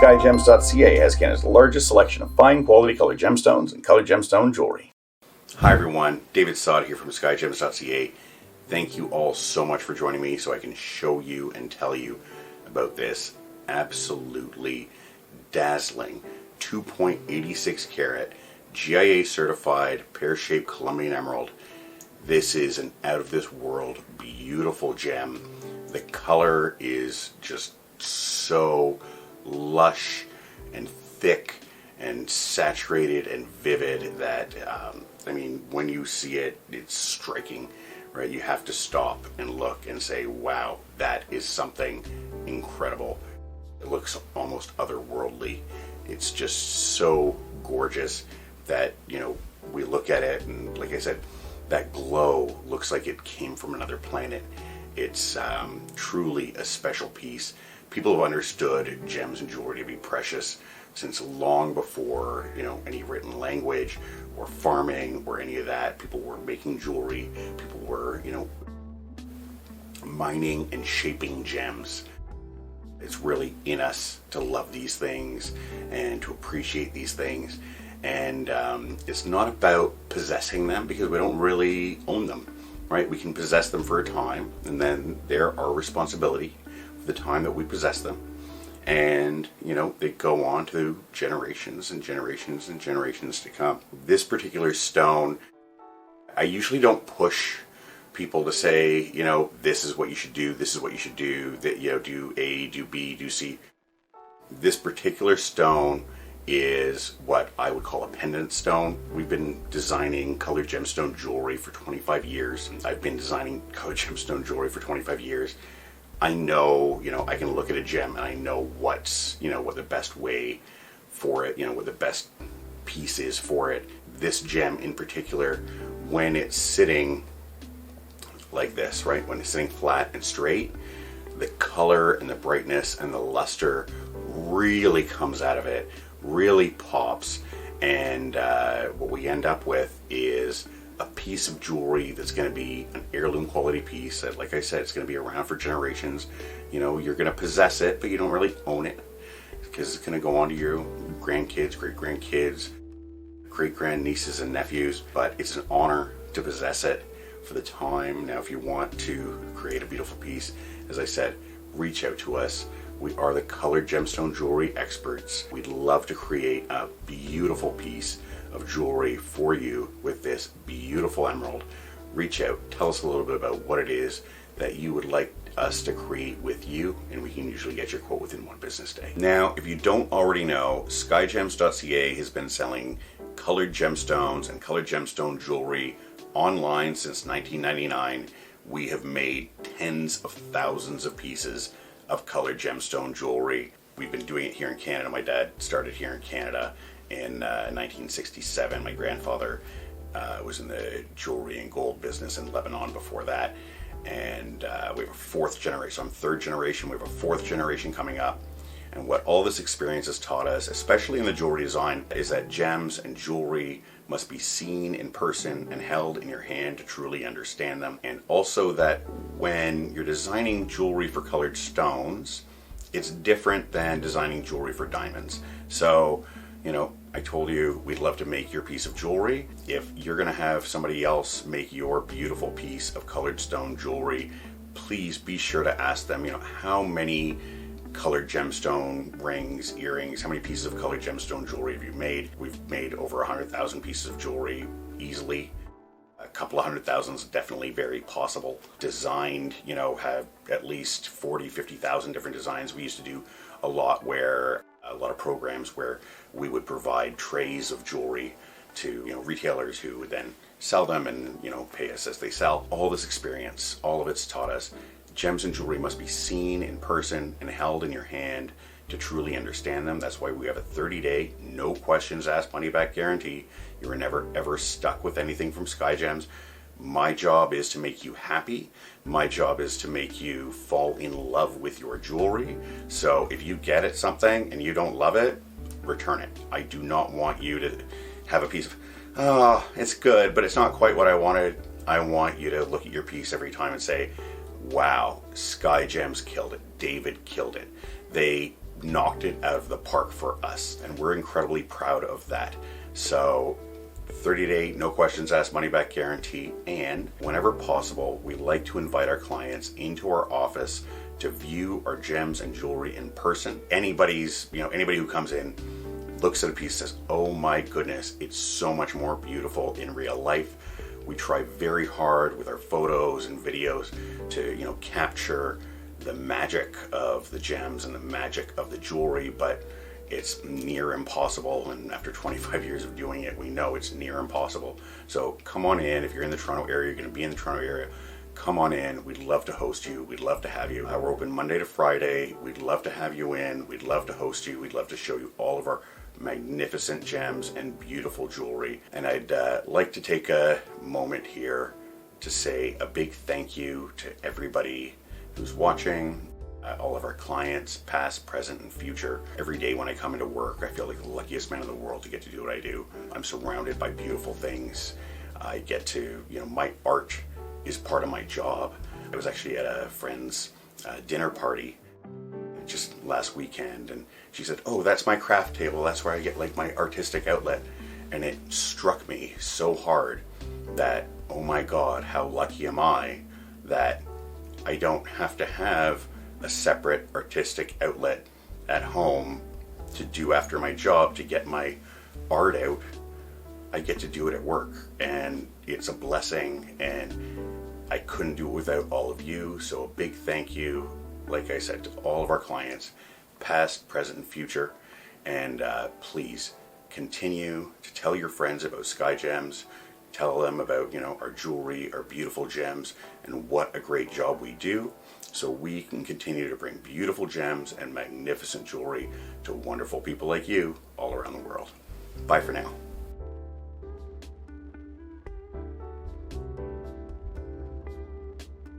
Skyjems.ca has Canada's largest selection of fine quality colored gemstones and colored gemstone jewelry. Hi everyone, David Sod here from Skyjems.ca. Thank you all so much for joining me so I can show you and tell you about this absolutely dazzling 2.86 carat GIA certified pear-shaped Colombian emerald. This is an out of this world beautiful gem. The color is just so lush and thick and saturated and vivid that I mean, when you see it, it's striking, right? You have to stop and look and say, wow, that is something incredible. It looks almost otherworldly. It's just so gorgeous that, you know, we look at it and, like I said, that glow looks like it came from another planet. It's truly a special piece. People have understood gems and jewelry to be precious since long before, you know, any written language or farming or any of that. People were making jewelry. People were, you know, mining and shaping gems. It's really in us to love these things and to appreciate these things. And it's not about possessing them because we don't really own them, right? We can possess them for a time and then they're our responsibility for the time that we possess them. And, you know, they go on to generations and generations and generations to come. This particular stone, I usually don't push people to say, you know, this is what you should do, this is what you should do, that, you know, do A, do B, do C. This particular stone is what I would call a pendant stone. We've been designing colored gemstone jewelry for 25 years. I've been designing colored gemstone jewelry for 25 years. I know, you know, I can look at a gem and I know what's, you know, what the best way for it, you know, what the best piece is for it. This gem in particular, when it's sitting like this, right, when it's sitting flat and straight, the color and the brightness and the luster really comes out of it, really pops, and what we end up with is a piece of jewelry that's going to be an heirloom quality piece that, like I said, it's going to be around for generations. You know, you're going to possess it, but you don't really own it because it's going to go on to your grandkids, great-grandkids, great-grandnieces and nephews, but it's an honor to possess it for the time. Now, if you want to create a beautiful piece, as I said, reach out to us. We are the colored gemstone jewelry experts. We'd love to create a beautiful piece of jewelry for you with this beautiful emerald. Reach out, tell us a little bit about what it is that you would like us to create with you, and we can usually get your quote within one business day. Now, if you don't already know, Skyjems.ca has been selling colored gemstones and colored gemstone jewelry online since 1999. We have made tens of thousands of pieces of colored gemstone jewelry. We've been doing it here in Canada. My dad started here in Canada in 1967. My grandfather was in the jewelry and gold business in Lebanon before that. And we have a fourth generation. So I'm third generation. We have a fourth generation coming up. And what all this experience has taught us, especially in the jewelry design, is that gems and jewelry must be seen in person and held in your hand to truly understand them. And also that when you're designing jewelry for colored stones, it's different than designing jewelry for diamonds. So, you know, I told you we'd love to make your piece of jewelry. If you're gonna have somebody else make your beautiful piece of colored stone jewelry, please be sure to ask them, you know, how many colored gemstone rings, earrings, how many pieces of colored gemstone jewelry have you made? We've made over 100,000 pieces of jewelry easily. A couple of 100,000 is definitely very possible. Designed, you know, have at least 40, 50,000 different designs. We used to do a lot of programs where we would provide trays of jewelry to, you know, retailers who would then sell them and, you know, pay us as they sell. All this experience, all of it's taught us gems and jewelry must be seen in person and held in your hand to truly understand them. That's why we have a 30-day, no questions asked, money back guarantee. You're never ever stuck with anything from Skyjems. My job is to make you happy. My job is to make you fall in love with your jewelry. So if you get it something and you don't love it, return it. I do not want you to have a piece of, oh, it's good, but it's not quite what I wanted. I want you to look at your piece every time and say, wow, Skyjems killed it. David killed it. They knocked it out of the park for us, and we're incredibly proud of that. So 30-day, no questions asked, money back guarantee, and whenever possible, we like to invite our clients into our office to view our gems and jewelry in person. Anybody who comes in, looks at a piece, says, oh my goodness, it's so much more beautiful in real life. We try very hard with our photos and videos to, capture the magic of the gems and the magic of the jewelry, but it's near impossible. And after 25 years of doing it, we know it's near impossible. So come on in. If you're in the Toronto area, you're going to be in the Toronto area, come on in. We'd love to host you. We'd love to have you. We're open Monday to Friday. We'd love to have you in. We'd love to host you. We'd love to show you all of our magnificent gems and beautiful jewelry. And I'd like to take a moment here to say a big thank you to everybody who's watching, all of our clients, past, present, and future. Every day when I come into work, I feel like the luckiest man in the world to get to do what I do. I'm surrounded by beautiful things. I get to, my art is part of my job. I was actually at a friend's dinner party just last weekend, and she said, oh, that's my craft table. That's where I get like my artistic outlet. And it struck me so hard that, oh my God, how lucky am I that I don't have to have a separate artistic outlet at home to do after my job to get my art out. I get to do it at work, and it's a blessing, and I couldn't do it without all of you. So a big thank you, like I said, to all of our clients, past, present, and future. And please continue to tell your friends about Skyjems. Tell them about, our jewelry, our beautiful gems, and what a great job we do, so we can continue to bring beautiful gems and magnificent jewelry to wonderful people like you all around the world. Bye for now.